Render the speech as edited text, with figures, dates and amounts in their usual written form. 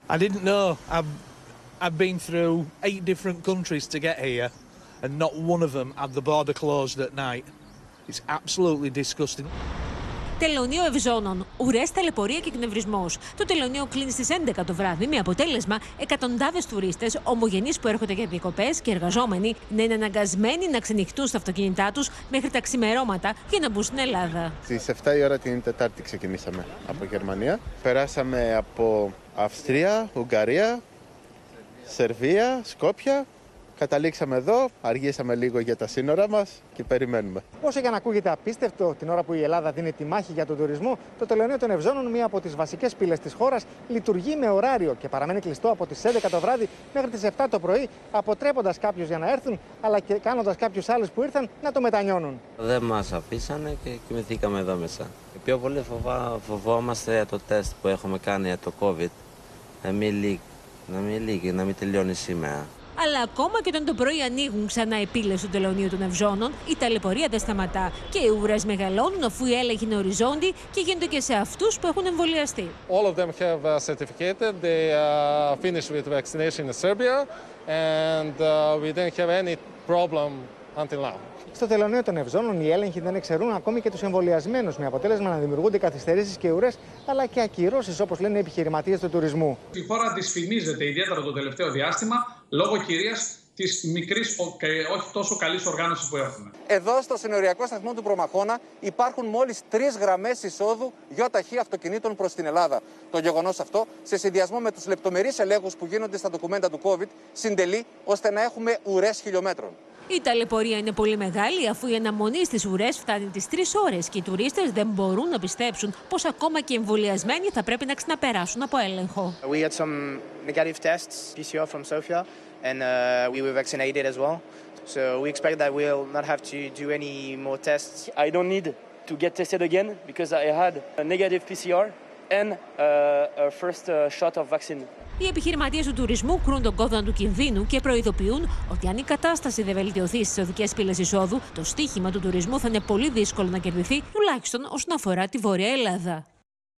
I didn't know. I've been through 8 different countries to get here, and not one of them had the border closed at night. It's absolutely disgusting. Τελωνείο ευζώνων, ουρές, ταλαιπωρία και εκνευρισμός. Το τελωνείο κλείνει στις 11 το βράδυ, με αποτέλεσμα εκατοντάδες τουρίστες, ομογενείς που έρχονται για διακοπές και εργαζόμενοι να είναι αναγκασμένοι να ξενυχτούν στα αυτοκίνητά τους μέχρι τα ξημερώματα για να μπουν στην Ελλάδα. Στις 7 η ώρα την Τετάρτη ξεκινήσαμε από Γερμανία. Περάσαμε από Αυστρία, Ουγγαρία, Σερβία, Σκόπια. Καταλήξαμε εδώ, αργήσαμε λίγο για τα σύνορα μας και περιμένουμε. Όσο και αν ακούγεται απίστευτο την ώρα που η Ελλάδα δίνει τη μάχη για τον τουρισμό, το τελωνείο των Ευζώνων, μία από τις βασικές πύλες της χώρας, λειτουργεί με ωράριο και παραμένει κλειστό από τις 11 το βράδυ μέχρι τις 7 το πρωί, αποτρέποντας κάποιους για να έρθουν, αλλά και κάνοντας κάποιους άλλους που ήρθαν να το μετανιώνουν. Δεν μας αφήσανε και κοιμηθήκαμε εδώ μέσα. Και πιο πολύ φοβόμαστε το τεστ που έχουμε κάνει για το COVID, να μην λύγει, να μην τελειώνει σήμερα. Αλλά ακόμα και όταν το πρωί ανοίγουν ξανά οι πύλες του τελωνείου των Ευζώνων, η ταλαιπωρία δεν σταματά και οι ουρές μεγαλώνουν αφού οι έλεγχοι είναι οριζόντιοι και γίνονται και σε αυτούς που έχουν εμβολιαστεί. All of them have certificated. They finished with vaccination in Serbia and we didn't have any problem until now. Στο τελωνείο των Ευζώνων οι έλεγχοι δεν εξαιρούν ακόμη και τους εμβολιασμένους, με αποτέλεσμα να δημιουργούνται καθυστερήσεις και ουρές, αλλά και ακυρώσεις, όπως λένε οι επιχειρηματίες του τουρισμού. Η χώρα δυσφημίζεται ιδιαίτερα το τελευταίο διάστημα λόγω κυρίως της μικρής και όχι τόσο καλής οργάνωσης που έχουμε. Εδώ στο συνοριακό σταθμό του Προμαχώνα υπάρχουν μόλις 3 γραμμές εισόδου ΙΤΑΧ αυτοκινήτων προς την Ελλάδα. Το γεγονός αυτό, σε συνδυασμό με τους λεπτομερείς ελέγχους που γίνονται στα ντοκουμέντα του COVID, συντελεί ώστε να έχουμε ουρές χιλιόμετρων. Η ταλαιπωρία είναι πολύ μεγάλη, αφού η αναμονή στις ουρές φτάνει τις 3 ώρες και οι τουρίστες δεν μπορούν να πιστέψουν πως ακόμα και οι εμβολιασμένοι θα πρέπει να ξαναπεράσουν από έλεγχο. We had some negative tests, PCR from Sofia, and we were vaccinated as well. So we expect that we'll not have to do any more tests. I don't need to get tested again because I had a negative PCR and a first shot of vaccine. Οι επιχειρηματίες του τουρισμού κρούν τον κόδωνα του κινδύνου και προειδοποιούν ότι αν η κατάσταση δεν βελτιωθεί στις οδικές πύλες εισόδου, το στοίχημα του τουρισμού θα είναι πολύ δύσκολο να κερδιθεί, τουλάχιστον όσον αφορά τη Βόρεια Ελλάδα.